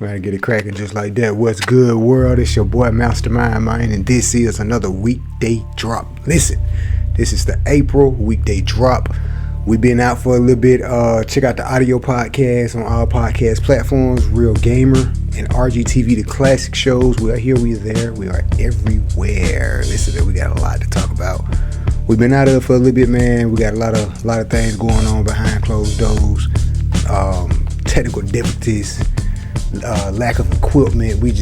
Man, get it cracking just like that. What's good, world? It's your boy Mastermind, man, and this is another weekday drop. Listen, this is the April weekday drop. We've been out for a little bit. Check out the audio podcast on all podcast platforms. Real Gamer and RGTV, the classic shows. We are here, we are there, we are everywhere. Listen, we got a lot to talk about. We've been out of it for a little bit, man. We got a lot of things going on behind closed doors. Technical difficulties. Lack of equipment, we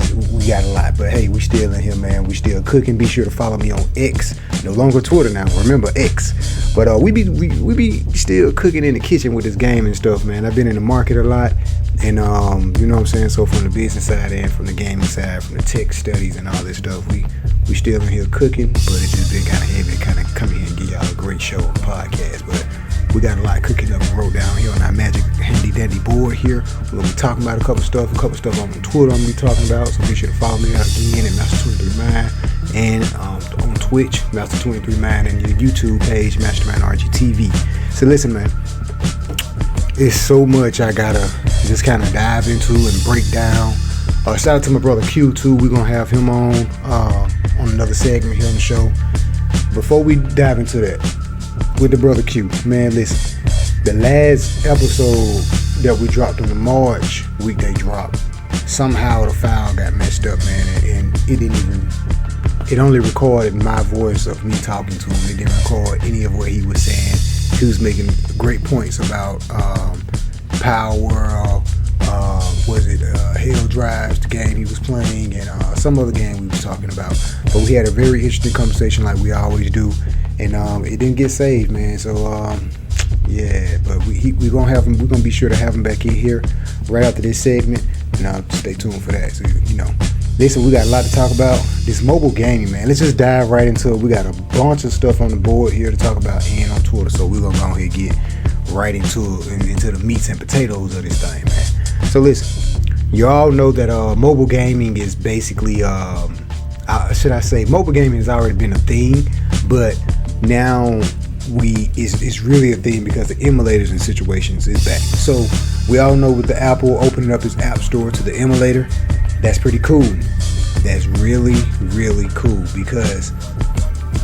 got a lot, but hey, we still in here, man. We still cooking. Be sure to follow me on X, no longer Twitter now. Remember X, but we be still cooking in the kitchen with this game and stuff, man. I've been in the market a lot, and you know what I'm saying. So from the business side and from the gaming side, from the tech studies and all this stuff, we still in here cooking, but it's just been kind of heavy to kind of come here and give y'all a great show on the podcast, but. We got a lot cooking up and wrote down here on our magic handy dandy board here. We're gonna be talking about a couple stuff on Twitter I'm gonna be talking about. So be sure to follow me out again at Master23Mind and on Twitch, Master23Mind, and your YouTube page, Mastermind RGTV. So listen, man, it's so much I gotta just kind of dive into and break down. Shout out to my brother Q too. We're gonna have him on another segment here on the show. Before we dive into that, with the brother Q, man, listen, the last episode that we dropped on the March weekday drop, somehow the file got messed up, man, and it only recorded my voice of me talking to him. It didn't record any of what he was saying. He was making great points about Power, Hell Drives, the game he was playing, and some other game we was talking about. But we had a very interesting conversation like we always do. And it didn't get saved, man. So yeah, but we're gonna have him. We're gonna be sure to have him back in here right after this segment. And stay tuned for that. So listen, we got a lot to talk about. This mobile gaming, man. Let's just dive right into it. We got a bunch of stuff on the board here to talk about and on Twitter. So we're gonna go ahead and get right into the meats and potatoes of this thing, man. So listen, you all know that mobile gaming is basically should I say mobile gaming has already been a thing, but now it's really a thing because the emulators and situations is back. So we all know with the Apple opening up its app store to the emulator, that's pretty cool. That's really, really cool because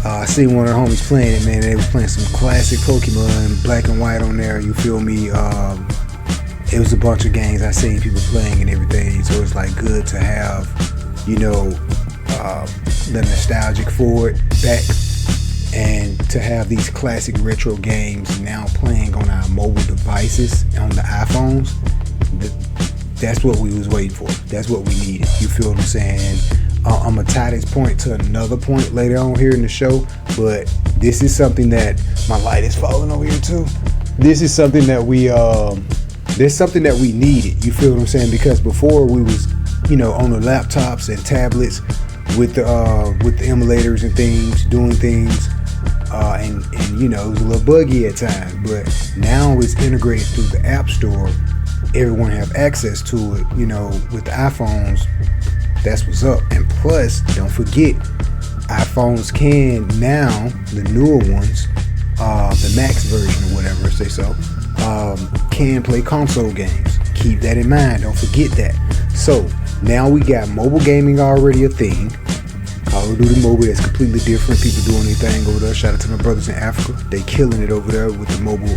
I seen one of the homies playing it, man. They was playing some classic Pokemon, black and white on there, you feel me? It was a bunch of games I seen people playing and everything, so it's like good to have, the nostalgic for it back, and to have these classic retro games now playing on our mobile devices, on the iPhones. That's what we was waiting for. That's what we needed. You feel what I'm saying? I'm gonna tie this point to another point later on here in the show, but this is something that my light is falling over here too. This is something that there's something that we needed. You feel what I'm saying? Because before we was, on the laptops and tablets with the emulators and things, doing things, and it was a little buggy at times. But now it's integrated through the App Store. Everyone have access to it. With the iPhones, that's what's up. And plus, don't forget, iPhones can now, the newer ones, the Max version or whatever, say so, can play console games. Keep that in mind. Don't forget that. So now we got mobile gaming already a thing. Call of Duty Mobile, that's completely different. People doing their thing over there. Shout out to my brothers in Africa. They killing it over there with the mobile,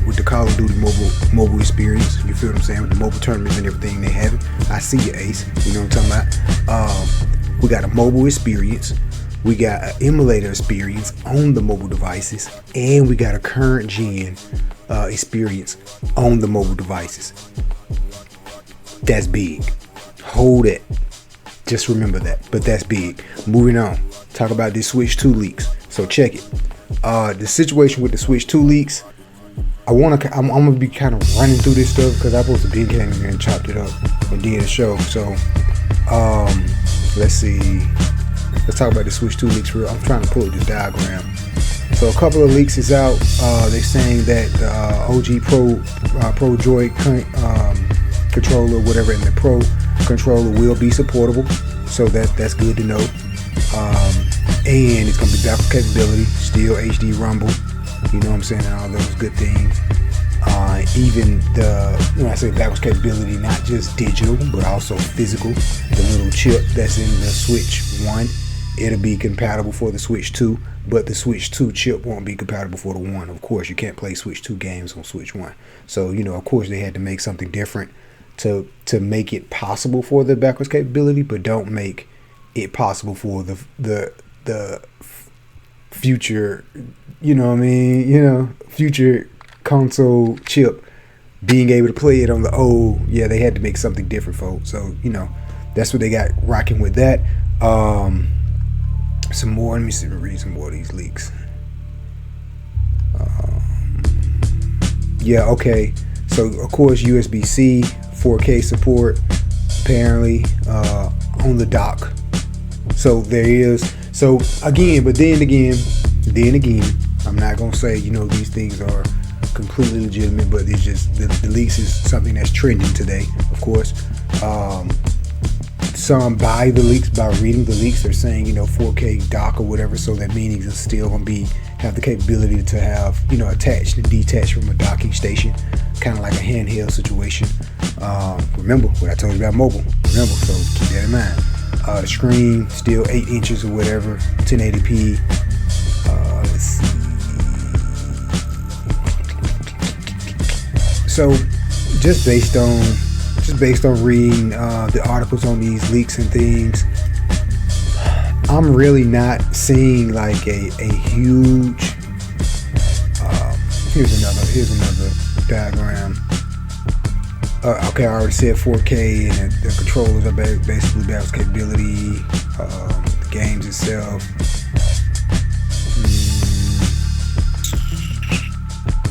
with the Call of Duty mobile experience. You feel what I'm saying? With the mobile tournaments and everything they have. I see you, Ace. You know what I'm talking about? We got a mobile experience. We got an emulator experience on the mobile devices, and we got a current gen experience on the mobile devices. That's big. Hold it. Just remember that. But that's big. Moving on. Talk about this Switch 2 leaks. So check it. The situation with the Switch 2 leaks. I'm gonna be kind of running through this stuff because I supposed to be came in here and chopped it up and did a show. So let's see. Let's talk about the Switch 2 leaks real. I'm trying to pull up this diagram. So a couple of leaks is out. They're saying that the OG Pro Droid controller, whatever, and the Pro controller will be supportable. So that's good to know. And it's gonna be backward capability, still HD rumble. You know what I'm saying? And all those good things. Even when I say backwards capability, not just digital, but also physical. The little chip that's in the Switch 1, it'll be compatible for the Switch 2, but the Switch 2 chip won't be compatible for the 1. Of course, you can't play Switch 2 games on Switch 1. So, of course, they had to make something different to make it possible for the backwards capability, but don't make it possible for the future, future console chip being able to play it on the old. Yeah, they had to make something different, folks. So, that's what they got rocking with that. Some more. Let me see. Read some more of these leaks. Yeah. Okay. So of course USB-C 4K support apparently on the dock. So there is. So again, but then again, I'm not gonna say these things are completely legitimate, but it's just the leaks is something that's trending today. Of course. Some buy the leaks by reading the leaks. They're saying 4K dock or whatever, so that means it's still gonna have the capability to have attached and detached from a docking station, kind of like a handheld situation. Remember what I told you about mobile. So keep that in mind. The screen still 8 inches or whatever, 1080p. Let's see. So just based on reading the articles on these leaks and things, I'm really not seeing like a huge. Here's another diagram. Okay, I already said 4K, and the controllers are basically backwards capability. The games itself.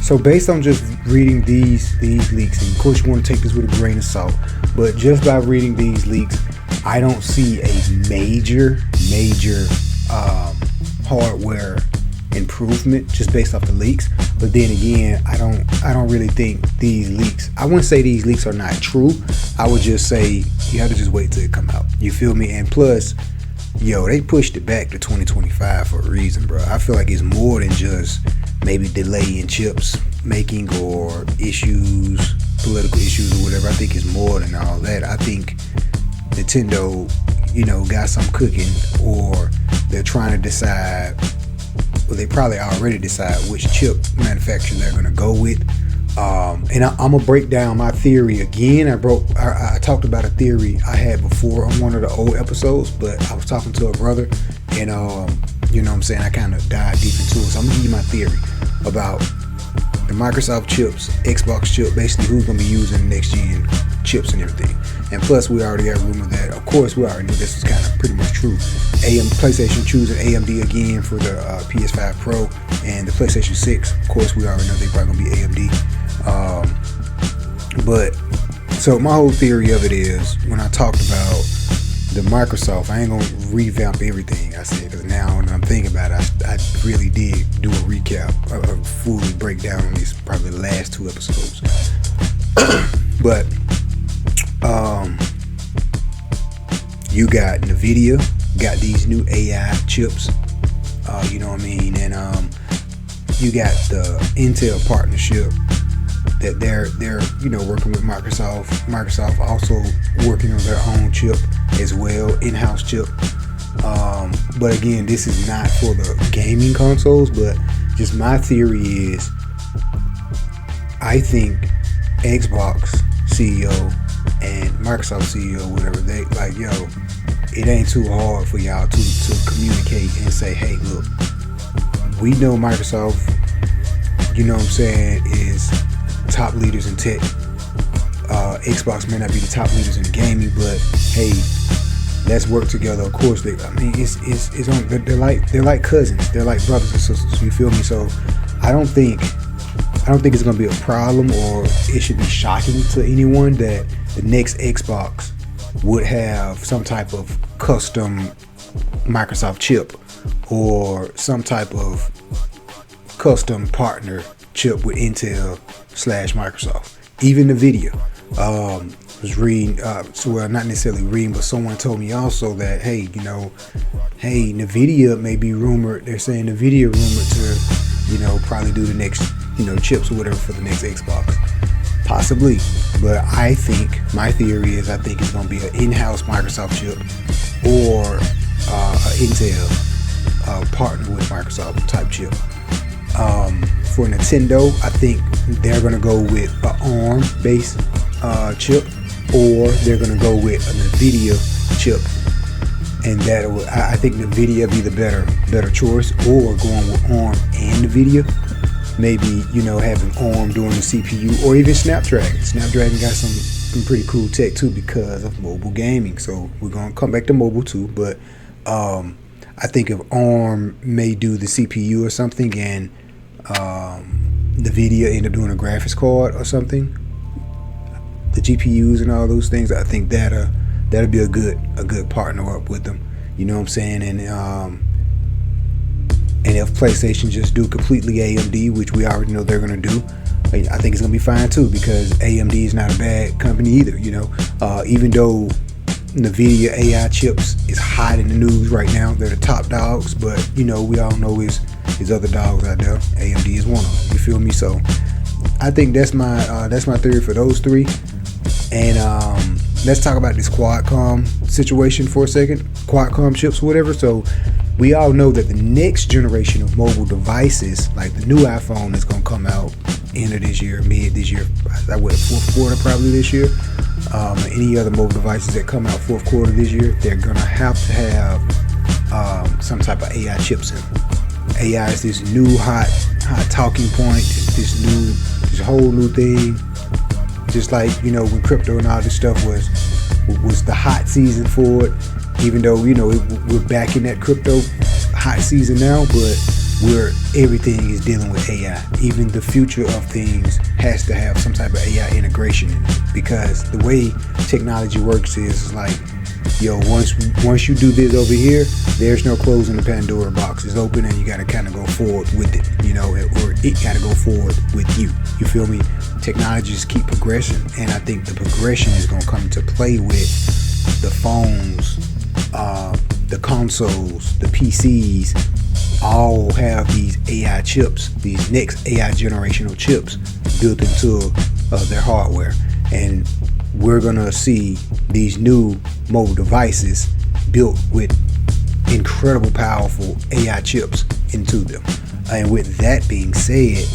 So based on just reading these leaks, and of course you want to take this with a grain of salt, but just by reading these leaks, I don't see a major hardware improvement just based off the leaks. But then again, I don't really think these leaks, I wouldn't say these leaks are not true. I would just say you have to just wait till it come out. You feel me? And plus, they pushed it back to 2025 for a reason, bro. I feel like it's more than just maybe delay in chips making or issues, political issues or whatever. I think it's more than all that. I think Nintendo, got some cooking, or they're trying to decide, well, they probably already decide which chip manufacturer they're going to go with. And I'm gonna break down my theory again. I talked about a theory I had before on one of the old episodes, but I was talking to a brother, and I kind of dived deep into it. So I'm gonna give you my theory about the Microsoft chips, Xbox chip, basically who's gonna be using the next gen chips and everything. And plus, we already got rumor that, of course, we already knew this was kind of pretty much true. PlayStation choosing AMD again for the PS5 Pro and the PlayStation 6. Of course, we already know they probably gonna be AMD. But so my whole theory of it is, when I talked about the Microsoft, I ain't gonna revamp everything I said, because now when I'm thinking about it, I really did do a recap, a fully breakdown on these, probably the last 2 episodes. But you got NVIDIA, got these new AI chips, and you got the Intel partnership that they're working with Microsoft. Microsoft also working on their own chip as well, in-house chip. But again, this is not for the gaming consoles, but just my theory is, I think Xbox CEO and Microsoft CEO, whatever, they like, it ain't too hard for y'all to communicate and say, hey, look, we know Microsoft, is top leaders in tech. Xbox may not be the top leaders in gaming, but hey, let's work together. Of course, they're like cousins. They're like brothers and sisters. You feel me? So I don't think it's gonna be a problem, or it should be shocking to anyone that the next Xbox would have some type of custom Microsoft chip or some type of custom partner chip with Intel / Microsoft. Even NVIDIA. Was reading, well, not necessarily reading, but someone told me also that, hey, NVIDIA may be rumored. They're saying NVIDIA rumored to, probably do the next, chips or whatever for the next Xbox. Possibly, but I think my theory is I think it's going to be an in-house Microsoft chip or Intel partner with Microsoft type chip. For Nintendo, I think they're going to go with an ARM-based chip, or they're going to go with a NVIDIA chip, and I think NVIDIA be the better choice, or going with ARM and NVIDIA. Maybe, having ARM doing the CPU, or even Snapdragon. Snapdragon got some pretty cool tech too because of mobile gaming. So we're gonna come back to mobile too, but I think if ARM may do the CPU or something, and NVIDIA end up doing a graphics card or something, the GPUs and all those things, I think that'll be a good partner up with them. You know what I'm saying? And if PlayStation just do completely AMD, which we already know they're going to do, I think it's going to be fine too, because AMD is not a bad company either. Even though NVIDIA AI chips is hot in the news right now, they're the top dogs, but we all know there's other dogs out there. AMD is one of them. You feel me? So I think that's my theory for those three. And let's talk about this Qualcomm situation for a second. Qualcomm chips, whatever. So we all know that the next generation of mobile devices, like the new iPhone, is going to come out end of this year, mid this year, fourth quarter probably this year. Any other mobile devices that come out fourth quarter this year, they're going to have some type of AI chips in them. AI is this new hot talking point, this whole new thing. Just like, when crypto and all this stuff was the hot season for it, even though, we're back in that crypto hot season now, but everything is dealing with AI. Even the future of things has to have some type of AI integration in it, because the way technology works is like, once you do this over here, there's no closing the Pandora box. It's open, and you got to kind of go forward with it, or it got to go forward with you. You feel me? Technologies keep progressing, and I think the progression is going to come into play with the phones, the consoles, the PCs. All have these AI chips, these next AI generational chips built into their hardware, and we're gonna see these new mobile devices built with incredible powerful AI chips into them. And with that being said,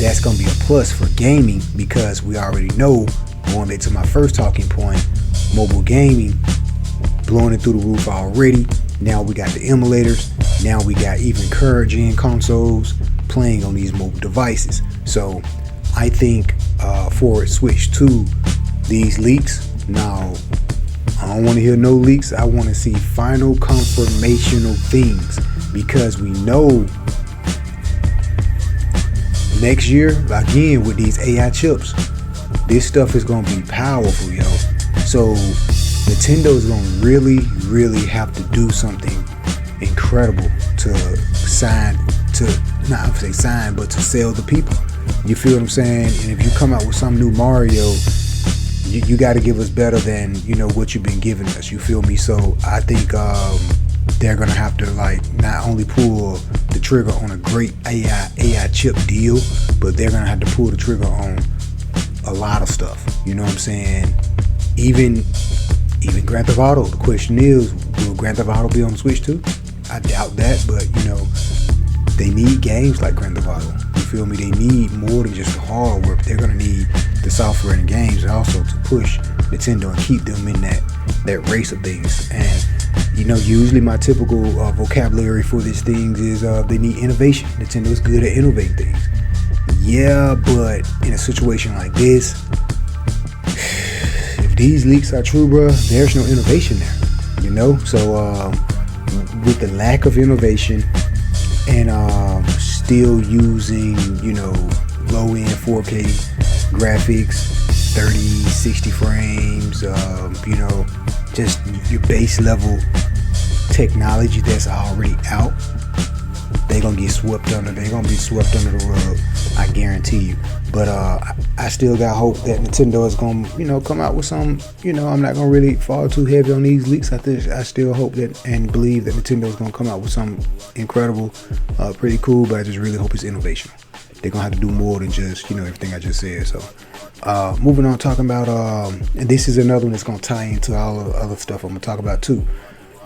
that's gonna be a plus for gaming, because we already know, going back to my first talking point, mobile gaming blowing it through the roof already. Now we got the emulators. Now we got even current gen consoles playing on these mobile devices. So I think for it switch to these leaks, now I don't want to hear no leaks. I want to see final confirmational things, because we know next year, again, with these AI chips, this stuff is going to be powerful, yo. So Nintendo is going to really have to do something incredible to but to sell the people. You feel what I'm saying? And if you come out with some new Mario, you got to give us better than what you've been giving us. You feel me? So I think they're gonna have to not only pull the trigger on a great AI chip deal, but they're gonna have to pull the trigger on a lot of stuff. You know what I'm saying? Even Grand Theft Auto. The question is, will Grand Theft Auto be on the Switch too? I doubt that, but they need games like Grand Theft Auto. You feel me? They need more than just the hardware. They're gonna need the software and games also to push Nintendo and keep them in that race of things. And usually my typical vocabulary for these things is they need innovation. Nintendo's good at innovating things. Yeah, but in a situation like this, if these leaks are true, bro, there's no innovation there. So with the lack of innovation and still using low-end 4K graphics, 30, 60 frames, just your base level technology that's already out, they're gonna get swept under. They're gonna be swept under the rug, I guarantee you. But I still got hope that Nintendo is gonna come out with some. I'm not gonna really fall too heavy on these leaks. I still hope that and believe that Nintendo is gonna come out with some incredible, pretty cool. But I just really hope it's innovation. they're gonna have to do more than just everything I just said. So moving on, talking about and this is another one that's gonna tie into all the other stuff I'm gonna talk about too.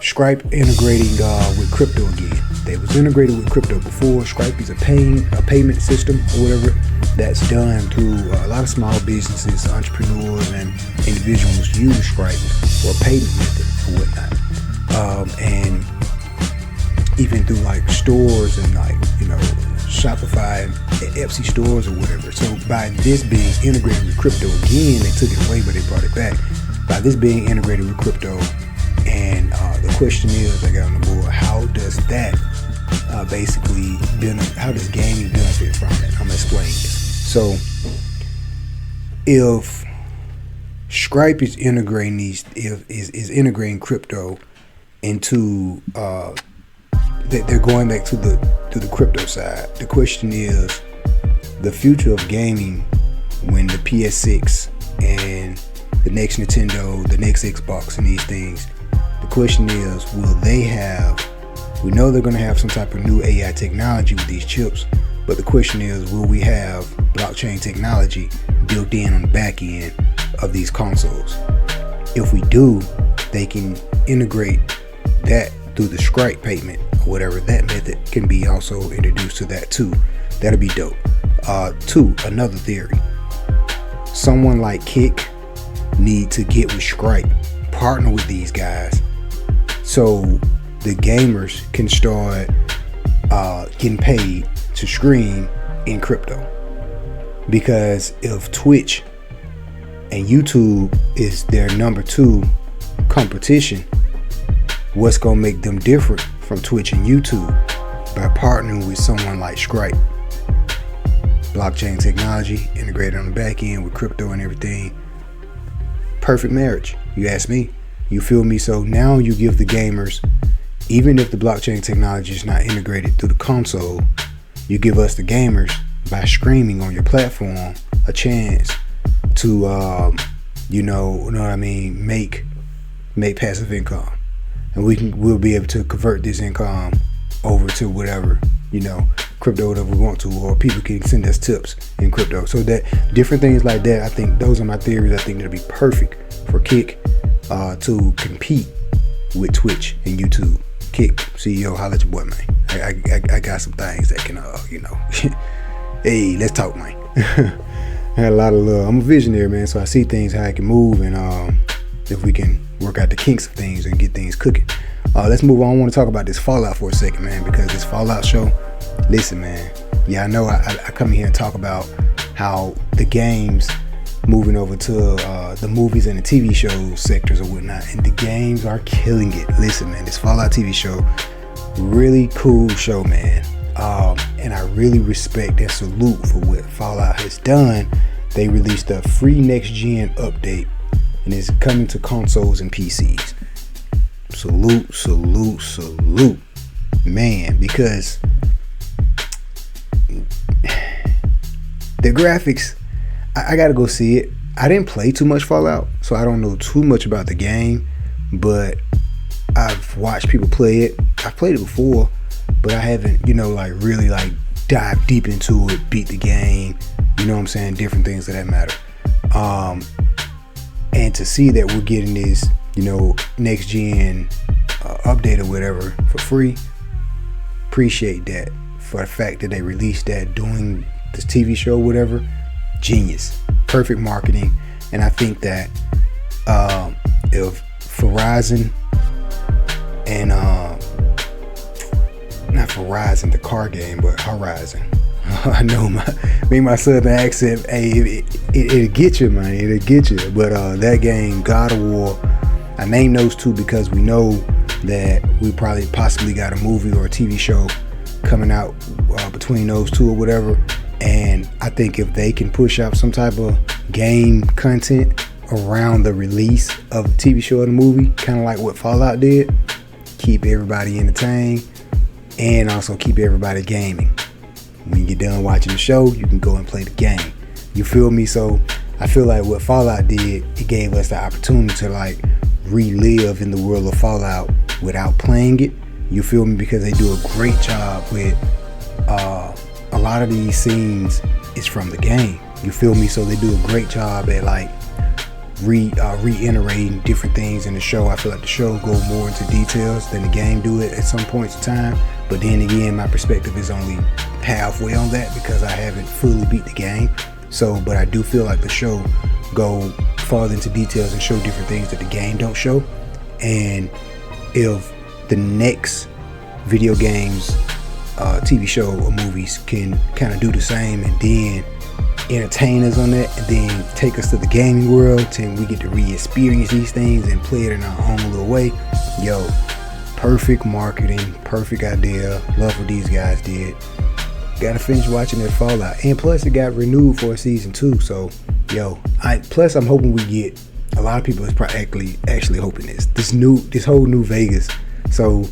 Stripe integrating with crypto again. They was integrated with crypto before. Stripe is a payment system or whatever that's done through a lot of small businesses, entrepreneurs, and individuals use Stripe for a payment method or whatnot. And even through like stores and like Shopify and Etsy stores or whatever. So by this being integrated with crypto again, they took it away but they brought it back. By this being integrated with crypto, and the question is, I got on the board, how does that how does gaming benefit from it? I'm gonna explain this. So if Stripe is integrating is integrating crypto into they're going back to the crypto side. The question is, the future of gaming when the PS6 and the next Nintendo, the next Xbox, and these things. The question is, we know they're going to have some type of new AI technology with these chips, but the question is, will we have blockchain technology built in on the back end of these consoles? If we do, they can integrate that through the Stripe payment or whatever. That method can be also introduced to that too. That'll be dope. Two, another theory. Someone like Kick need to get with Stripe, partner with these guys, so the gamers can start getting paid to stream in crypto. Because if Twitch and YouTube is their number 2 competition, what's gonna make them different from Twitch and YouTube? By partnering with someone like Stripe. Blockchain technology integrated on the back end with crypto and everything. Perfect marriage, you ask me. You feel me? So now you give the gamers, even if the blockchain technology is not integrated through the console, you give us the gamers, by streaming on your platform, a chance to make passive income. And we'll be able to convert this income over to whatever, crypto, whatever we want to, or people can send us tips in crypto. So that different things like that, I think those are my theories. I think that'll be perfect for Kick to compete with Twitch and YouTube. Kick, CEO, holla at your boy, man. I got some things that can, hey, let's talk, man. I had a lot of love. I'm a visionary, man, so I see things how I can move, and if we can work out the kinks of things and get things cooking. Let's move on. I want to talk about this Fallout for a second, man, because this Fallout show, listen, man. Yeah, I know I come here and talk about how the games moving over to the movies and the TV show sectors or whatnot, and the games are killing it. Listen, man, this Fallout TV show, really cool show, man. And I really respect and salute for what Fallout has done. They released a free next-gen update, and it's coming to consoles and PCs. Salute, man, because the graphics, I gotta go see it. I didn't play too much Fallout, so I don't know too much about the game, but I've watched people play it. I've played it before, but I haven't, really dive deep into it, beat the game, you know what I'm saying, different things of that matter. And to see that we're getting this, next gen update or whatever for free, appreciate that. For the fact that they released that doing this TV show, whatever, genius, perfect marketing. And I think that if Verizon and not Verizon the car game, but Horizon, I know my southern accent, hey, it'll get you, man, it'll get you. But that game, God of War, I named those two because we know that we possibly got a movie or a TV show coming out between those two or whatever. And I think if they can push out some type of game content around the release of the TV show or the movie, kind of like what Fallout did, keep everybody entertained and also keep everybody gaming. When you get done watching the show, you can go and play the game. You feel me? So I feel like what Fallout did, it gave us the opportunity to relive in the world of Fallout without playing it. You feel me? Because they do a great job with a lot of these scenes is from the game. You feel me? So they do a great job at like reiterating different things in the show. I feel like the show go more into details than the game do it at some points in time. But then again, my perspective is only halfway on that because I haven't fully beat the game. So, but I do feel like the show go farther into details and show different things that the game don't show. And if the next video games, TV show or movies can kind of do the same and then entertain us on that and then take us to the gaming world and we get to re-experience these things and play it in our own little way, yo, perfect marketing, perfect idea. Love what these guys did. Gotta finish watching that Fallout, and plus it got renewed for a season 2. So yo, plus I'm hoping we get, a lot of people is probably actually hoping this whole New Vegas. So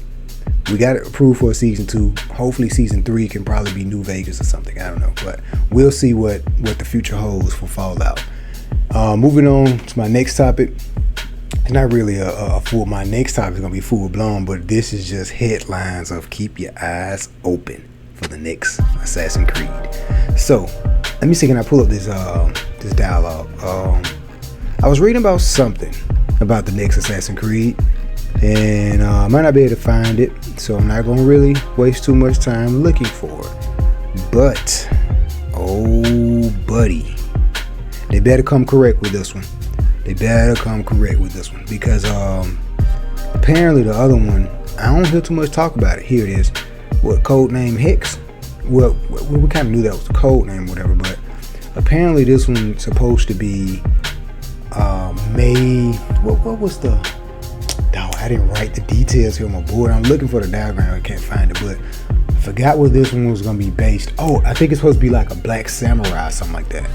we got it approved for a season 2. Hopefully season 3 can probably be New Vegas or something. I don't know, but we'll see what the future holds for Fallout. Moving on to my next topic. It's not really a full. My next topic is gonna be full blown, but this is just headlines of keep your eyes open for the next Assassin's Creed. So let me see, can I pull up this dialogue? I was reading about something about the next Assassin's Creed, and I might not be able to find it, so I'm not gonna really waste too much time looking for it. But oh buddy, they better come correct with this one. Because apparently the other one, I don't hear too much talk about it. Here it is. What, Codename Hex? Well, we kind of knew that was the code name, whatever, but apparently this one's supposed to be May. What was the? No, I didn't write the details here on my board. I'm looking for the diagram. I can't find it, but I forgot what this one was gonna be based. Oh, I think it's supposed to be like a black samurai, something like that.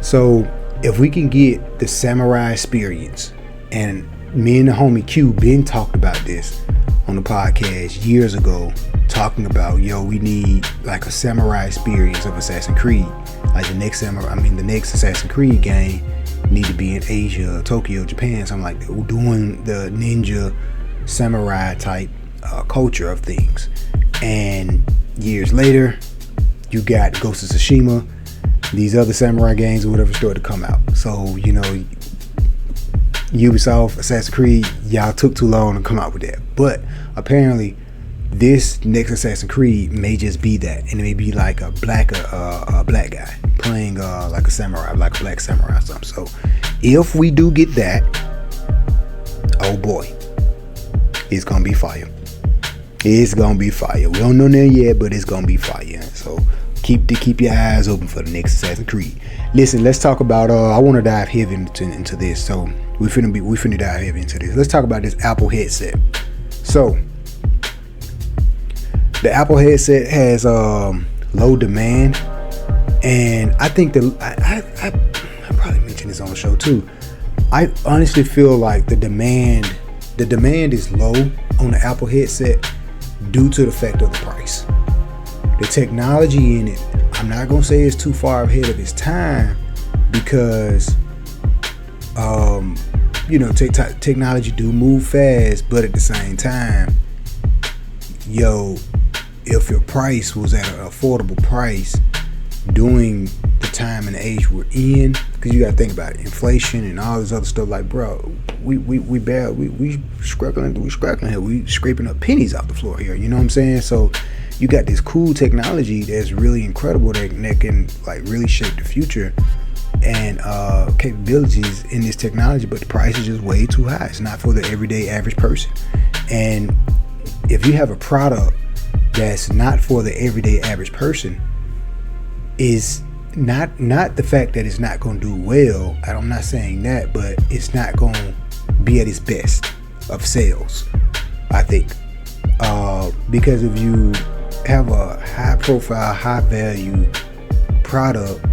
So if we can get the samurai experience, and me and the homie Q been talked about this on the podcast years ago, talking about, yo, we need like a samurai experience of Assassin's Creed. Like the next Assassin's Creed game need to be in Asia, Tokyo, Japan, something like that. We're doing the ninja samurai type culture of things. And years later, you got Ghost of Tsushima, these other samurai games or whatever started to come out. So, you know, Ubisoft, Assassin's Creed, y'all took too long to come out with that. But apparently this next Assassin's Creed may just be that, and it may be like a black guy playing like a samurai, like a black samurai or something. So if we do get that, oh boy, it's gonna be fire. It's gonna be fire. We don't know that yet, but it's gonna be fire. So keep your eyes open for the next Assassin's Creed. Listen, let's talk about I want to dive heavy into this. So we finna dive heavy into this. Let's talk about this Apple headset. So the Apple headset has low demand, and I think I probably mentioned this on the show too. I honestly feel like the demand is low on the Apple headset due to the fact of the price. The technology in it, I'm not gonna say it's too far ahead of its time, because you know, technology do move fast, but at the same time, yo, if your price was at an affordable price during the time and age we're in, because you gotta think about it, inflation and all this other stuff, like, bro, we struggling here, we scraping up pennies off the floor here, you know what I'm saying? So you got this cool technology that's really incredible that can like really shape the future and capabilities in this technology, but the price is just way too high. It's not for the everyday average person. And if you have a product that's not for the everyday average person, is not the fact that it's not going to do well. I'm not saying that, but it's not going to be at its best of sales, I think, because if you have a high profile, high value product,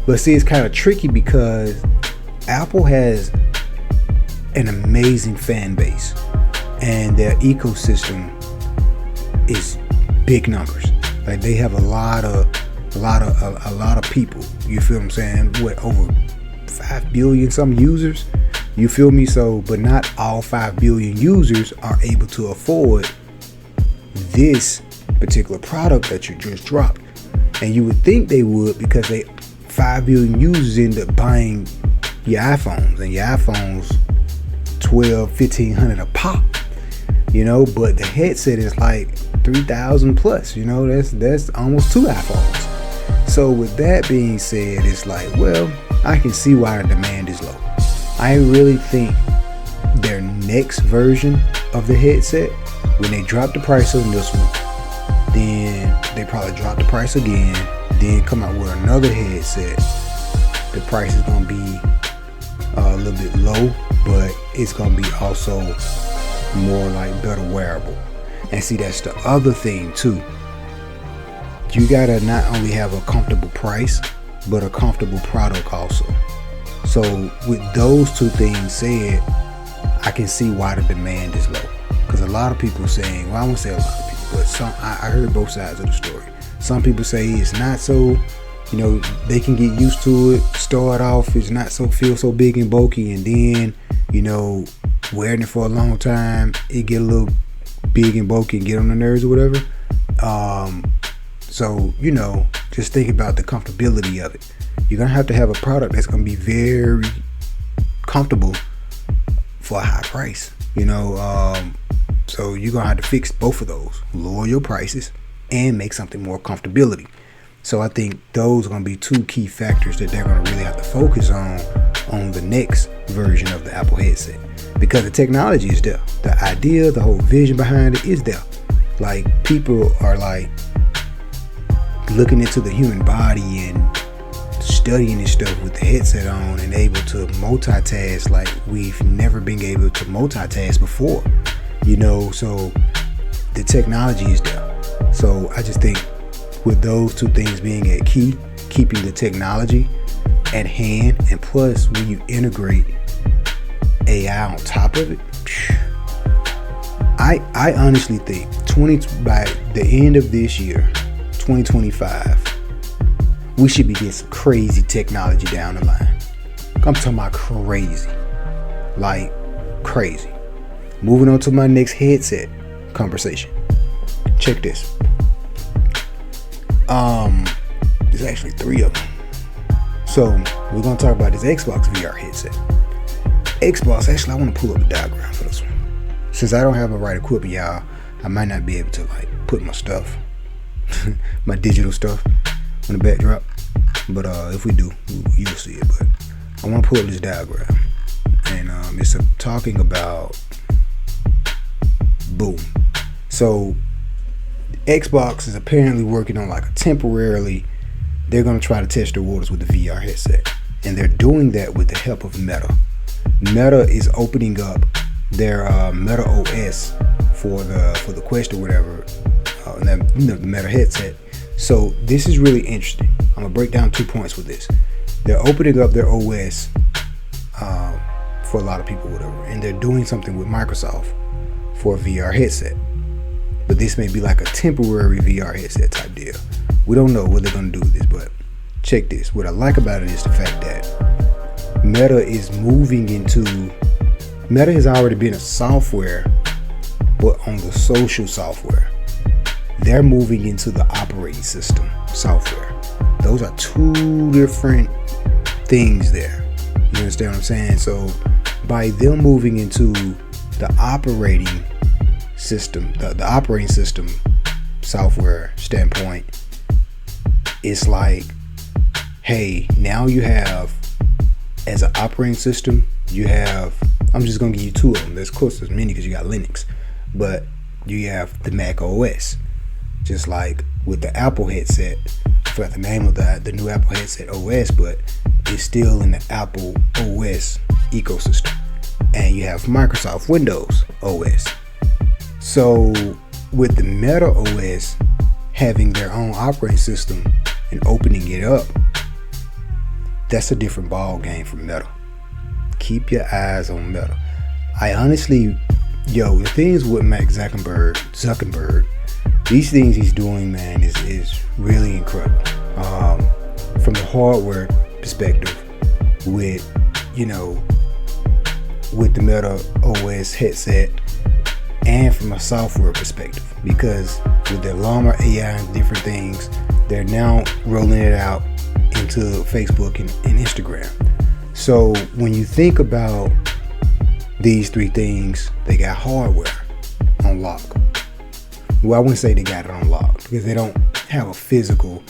but see, it's kind of tricky because Apple has an amazing fan base and their ecosystem is big numbers. Like, they have a lot of people, you feel what I'm saying? What, over 5 billion some users, you feel me? So, but not all 5 billion users are able to afford this particular product that you just dropped. And you would think they would, because 5 billion users end up buying your iPhones, and your iPhones $1,200-1,500 a pop, but the headset is like 3,000 plus, that's almost 2 iPhones. So with that being said, it's like, well, I can see why the demand is low. I really think their next version of the headset, when they drop the price on this one, then they probably drop the price again, then come out with another headset. The price is going to be a little bit low, but it's going to be also more like better wearable. And see, that's the other thing too. You got to not only have a comfortable price, but a comfortable product also. So with those two things said, I can see why the demand is low. Because a lot of people saying, well, I won't say a lot of people, but I heard both sides of the story. Some people say it's not so, they can get used to it. Start off, it's not feel so big and bulky, and then, wearing it for a long time, it get a little big and bulky and get on the nerves or whatever. So, just think about the comfortability of it. You're going to have a product that's going to be very comfortable for a high price, so you're going to have to fix both of those. Lower your prices and make something more comfortability. So I think those are going to be 2 key factors that they're going to really have to focus on the next version of the Apple headset. Because the technology is there. The idea, the whole vision behind it is there. Like, people are like looking into the human body and studying this stuff with the headset on and able to multitask like we've never been able to multitask before. So the technology is there. So I just think with those 2 things being at key, keeping the technology at hand, and plus when you integrate AI on top of it, I honestly think by the end of this year, 2025, we should be getting some crazy technology down the line. I'm talking about crazy. Like crazy. Moving on to my next headset conversation. Check this. There's actually 3 of them. So we're gonna talk about this Xbox VR headset. Xbox, actually I want to pull up the diagram for this one. Since I don't have the right equipment, y'all, I might not be able to put my stuff, my digital stuff on the backdrop. But if we do, you'll see it. But I want to pull up this diagram, and it's talking about boom. So Xbox is apparently working on they're going to try to test the waters with the VR headset, and they're doing that with the help of Meta. Meta is opening up their Meta OS for the Quest or whatever, the Meta headset. So this is really interesting. I'm gonna break down 2 points with this. They're opening up their OS for a lot of people, whatever, and they're doing something with Microsoft for a VR headset. But this may be like a temporary VR headset type deal. We don't know what they're gonna do with this, but check this. What I like about it is the fact that Meta has already been a software, but on the social software. They're moving into the operating system software. Those are 2 different things there. You understand what I'm saying? So by them moving into the operating system, the operating system software standpoint, it's like, hey, now you have, as an operating system, you have, I'm just gonna give you 2 of them. There's close to as many because you got Linux, but you have the Mac OS. Just like with the Apple headset, I forgot the name of the new Apple headset OS, but it's still in the Apple OS ecosystem. And you have Microsoft Windows OS. So with the Meta OS having their own operating system and opening it up, that's a different ball game for Meta. Keep your eyes on Meta. I honestly, the things with Mark Zuckerberg, these things he's doing, man, is really incredible. From the hardware perspective, with the Meta OS headset, and from a software perspective, because with the Llama AI and different things, they're now rolling it out into Facebook and Instagram. So when you think about these three things, they got hardware on lock. Well, I wouldn't say they got it on lock because they don't have a physical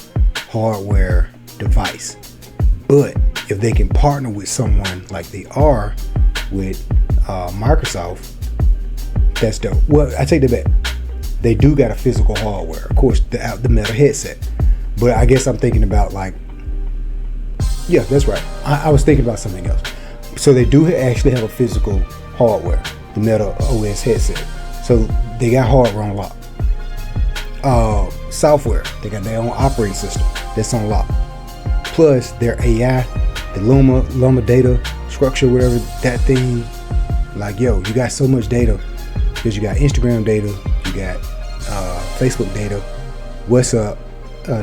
hardware device. But if they can partner with someone like they are with Microsoft, that's dope. Well, I take that back. They do got a physical hardware. Of course, the Meta headset. But I guess I'm thinking about yeah, that's right. I was thinking about something else. So they do actually have a physical hardware, the Meta OS headset. So they got hardware on lock. Software, they got their own operating system that's on lock. Plus their AI, the Luma data structure, whatever that thing. You got so much data because you got Instagram data, you got Facebook data, WhatsApp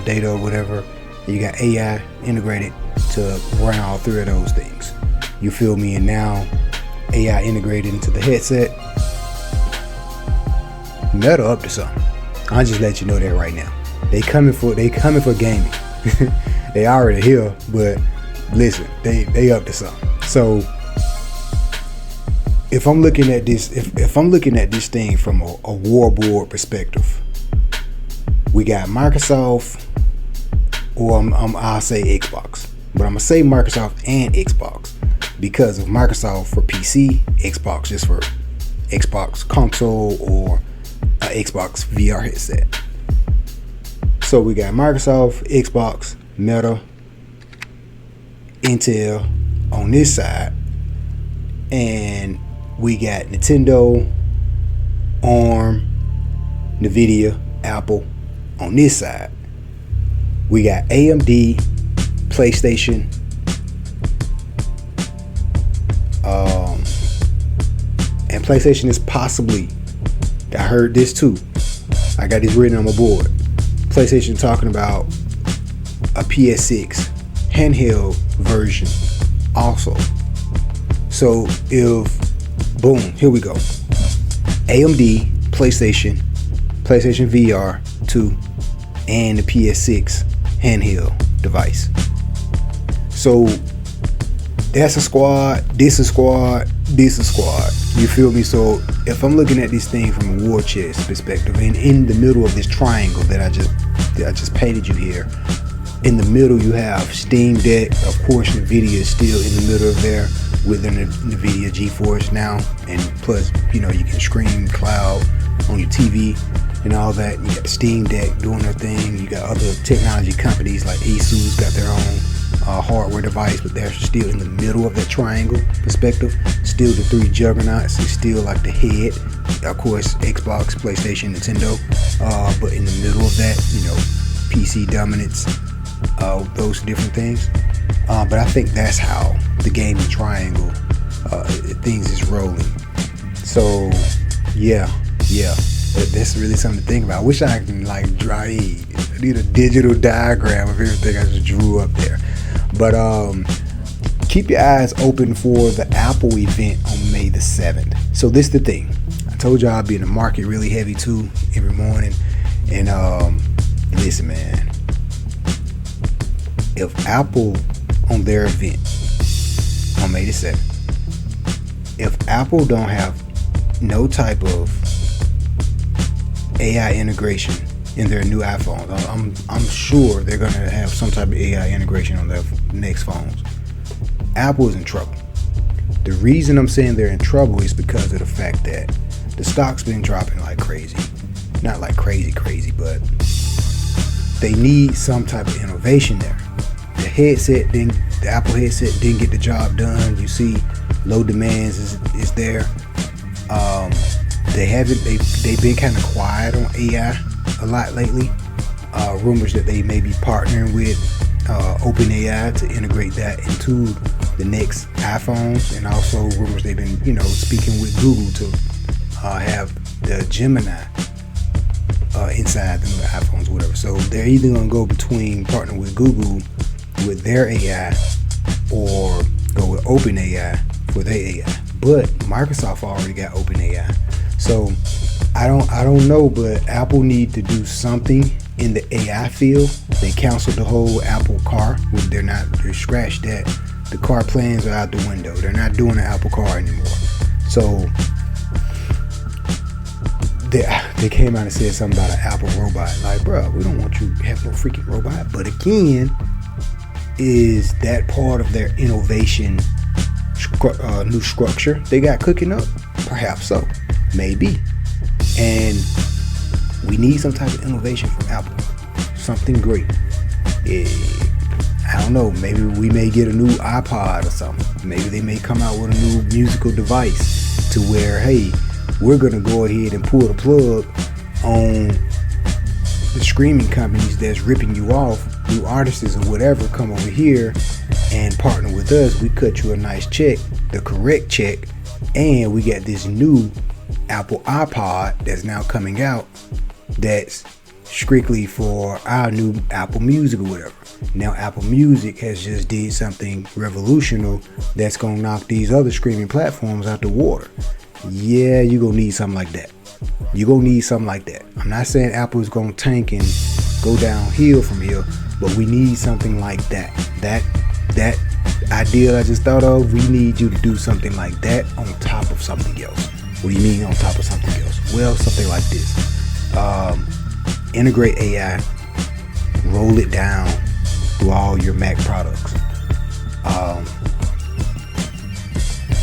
data or whatever. You got AI integrated to run all three of those things. You feel me? And now AI integrated into the headset. Meta up to something. I'll just let you know that right now. They coming for gaming. They already here, but listen, they up to something. So if I'm looking at this, if I'm looking at this thing from a warboard perspective, we got Microsoft, or I'll say Xbox, but I'm gonna say Microsoft and Xbox because of Microsoft for PC, Xbox just for Xbox console or Xbox VR headset. So we got Microsoft, Xbox, Meta, Intel on this side, and we got Nintendo, ARM, Nvidia, Apple on this side. We got AMD, PlayStation, and PlayStation is possibly, I heard this too, I got this written on my board, PlayStation talking about a PS6 handheld version also. So if, boom, here we go, AMD, PlayStation VR 2, and the PS6 handheld device. So that's a squad, this a squad, this a squad. You feel me? So if I'm looking at this thing from a war chest perspective, and in the middle of this triangle that I just painted you here, in the middle you have Steam Deck. Of course, Nvidia is still in the middle of there with the Nvidia GeForce now, and plus, you can stream cloud on your TV and all that. You got the Steam Deck doing their thing. You got other technology companies like Asus got their own hardware device, but they're still in the middle of that triangle perspective. Still the three juggernauts is still like the head. Of course, Xbox, PlayStation, Nintendo, but in the middle of that, PC dominance, those different things. But I think that's how the gaming triangle things is rolling. So yeah, that's really something to think about. I wish I can I need a digital diagram of everything I just drew up there. But keep your eyes open for the Apple event on May the 7th. So this is the thing. I told you I'll be in the market really heavy too every morning. And listen, man, if Apple on their event on May the 7th, if Apple don't have no type of AI integration in their new iPhones, I'm sure they're gonna have some type of AI integration on their next phones. Apple is in trouble. The reason I'm saying they're in trouble is because of the fact that the stock's been dropping like crazy. Not like crazy, but they need some type of innovation there. The Apple headset didn't get the job done. You see, low demands is there. They've been kind of quiet on AI a lot lately. Rumors that they may be partnering with OpenAI to integrate that into the next iPhones, and also rumors they've been speaking with Google to have the Gemini inside the new iPhones or whatever. So they're either going to go between partnering with Google with their AI or go with OpenAI for their AI. But Microsoft already got OpenAI. So I don't know, but Apple need to do something in the AI field. They canceled the whole Apple Car. They scratched that. The car plans are out the window. They're not doing an Apple Car anymore. So they came out and said something about an Apple robot. Like, bro, we don't want you to have no freaking robot. But again, is that part of their innovation new structure they got cooking up? Perhaps so. Maybe. And we need some type of innovation from Apple. Something great. I don't know. Maybe we may get a new iPod or something. Maybe they may come out with a new musical device to where, hey, we're going to go ahead and pull the plug on the streaming companies that's ripping you off. New artists or whatever come over here and partner with us. We cut you a nice check, the correct check, and we got this new Apple iPod that's now coming out that's strictly for our new Apple Music or whatever. Now Apple Music has just did something revolutionary that's gonna knock these other streaming platforms out the water. Yeah, you're gonna need something like that. You're gonna need something like that. I'm not saying Apple's gonna tank and go downhill from here, but we need something like that. That idea I just thought of, we need you to do something like that on top of something else. What do you mean on top of something else? Well, something like this. Integrate AI, roll it down through all your Mac products.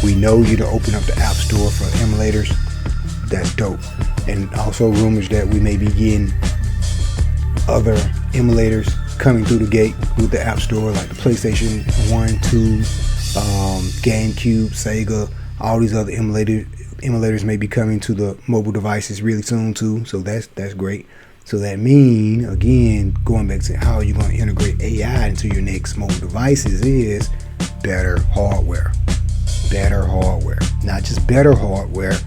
We know you to open up the App Store for emulators. That's dope. And also rumors that we may be getting other emulators coming through the gate with the App Store, like the PlayStation 1, 2, GameCube, Sega, all these other emulators may be coming to the mobile devices really soon too. So that's great. So that means, again, going back to how you're going to integrate AI into your next mobile devices is better hardware. Better hardware. Not just better hardware,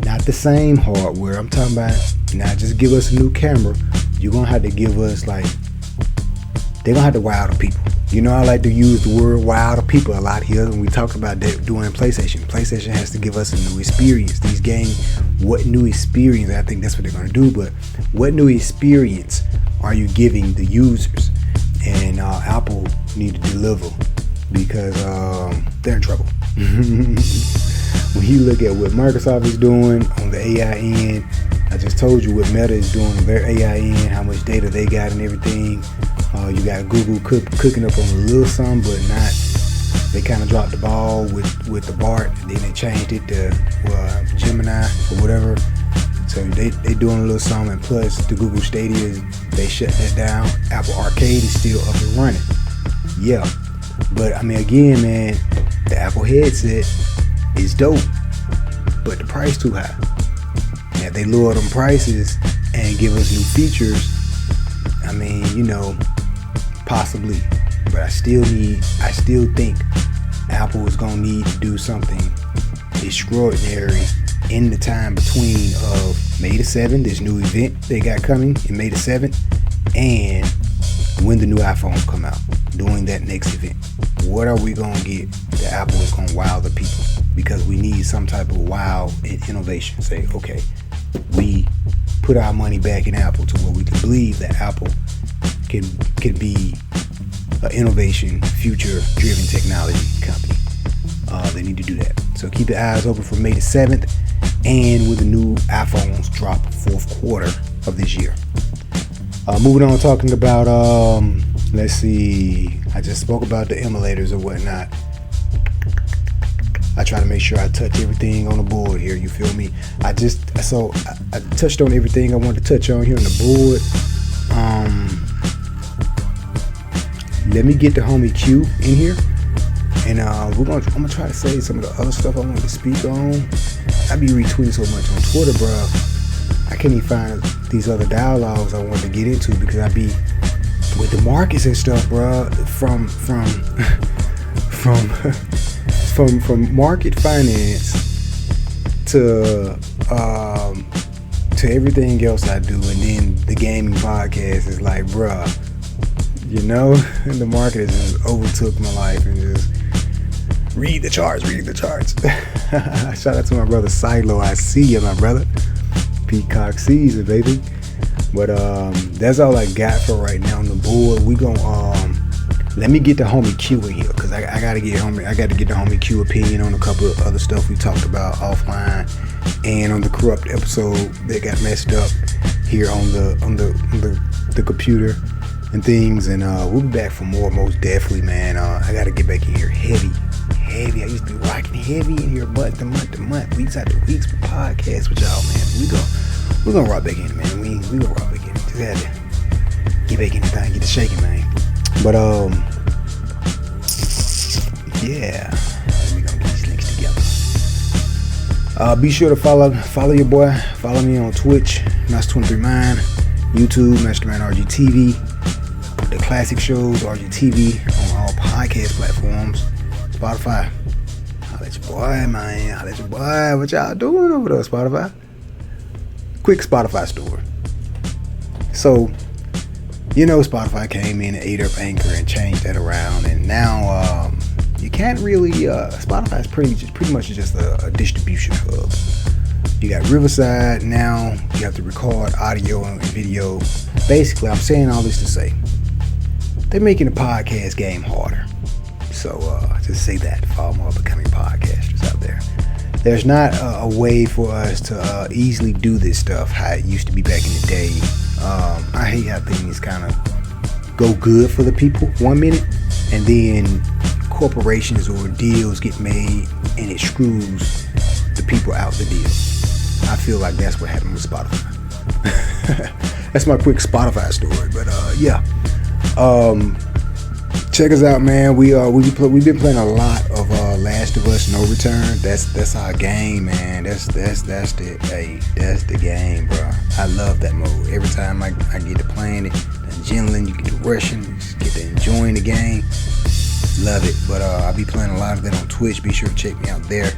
not the same hardware. I'm talking about not just give us a new camera. You're going to have to give us, like, they're going to have to wow the people. You know, I like to use the word wow the people a lot here when we talk about that doing PlayStation. PlayStation has to give us a new experience. These games, what new experience? I think that's what they're going to do, but what new experience are you giving the users? And Apple need to deliver because they're in trouble. When you look at what Microsoft is doing on the AI end, I just told you what Meta is doing on their AI end, how much data they got and everything. You got Google cooking up on a little something, but not. They kind of dropped the ball with the BART, and then they changed it to Gemini or whatever. So they doing a little something. And plus, the Google Stadia, they shut that down. Apple Arcade is still up and running. Yeah, but I mean, again, man, the Apple headset is dope, but the price too high. Now, if they lower them prices and give us new features, I mean, you know, possibly. But I still think Apple is gonna need to do something extraordinary in the time between of May the 7th, this new event they got coming in May the 7th, and when the new iPhones come out, during that next event. What are we gonna get that Apple is gonna wow the people? Because we need some type of wow and innovation. Say, okay, we put our money back in Apple to where we can believe that Apple can be an innovation, future-driven technology company. They need to do that. So keep your eyes open for May the 7th, and with the new iPhones drop fourth quarter of this year. Moving on, talking about, let's see, I just spoke about the emulators or whatnot. I try to make sure I touch everything on the board here, you feel me? I touched on everything I wanted to touch on here on the board. Let me get the homie Q in here, and I'm gonna try to say some of the other stuff I wanted to speak on. I be retweeting so much on Twitter, bro. I can't even find these other dialogues I wanted to get into because I be with the markets and stuff, bro. From market finance to everything else I do, and then the gaming podcast is like, bruh, you know, the market has just overtook my life and just read the charts. Shout out to my brother Silo. I see you, my brother. Peacock season, baby. But that's all I got for right now on the board. We gon' let me get the homie Q in here, because I gotta get the homie Q opinion on a couple of other stuff we talked about offline and on the corrupt episode that got messed up here on the computer and things. And we'll be back for more, most definitely, man. I gotta get back in here heavy. I used to be rocking heavy in here month to month, weeks after weeks with podcasts with y'all, man. We gonna rock back in, man. We gonna rock back in. Just had to get back in the thing, get it shaking, man. But yeah, we gonna get these links together. Be sure to follow your boy. Follow me on Twitch, Mas23Mind, YouTube, Mastermind RGTV, the classic shows RGTV on all podcast platforms, Spotify. Holla at your boy, man. Holla at your boy. What y'all doing over there, Spotify? Quick Spotify story. So, you know, Spotify came in and ate up Anchor and changed that around, and now you can't really. Spotify is pretty much just a distribution hub. You got Riverside now. You have to record audio and video. Basically, I'm saying all this to say they're making the podcast game harder. So just say that for all more becoming podcasters out there. There's not a way for us to easily do this stuff how it used to be back in the day. I hate how things kind of go good for the people 1 minute, and then corporations or deals get made and it screws the people out the deal. I feel like that's what happened with Spotify. That's my quick Spotify story. But yeah, check us out, man. We've been playing a lot of Last of Us No Return. That's our game, man. That's the game, bro. I love that mode. Every time I get to playing it, the adrenaline, you get to rushing, you just get to enjoying the game. Love it. But I'll be playing a lot of that on Twitch. Be sure to check me out there.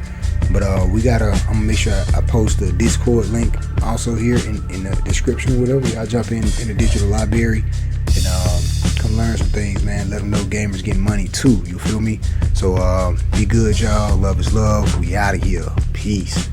But I'm gonna make sure I post the Discord link also here in the description or whatever. Y'all jump in the digital library and come learn some things, man. Let them know gamers getting money too. You feel me? So be good, y'all. Love is love. We out of here. Peace.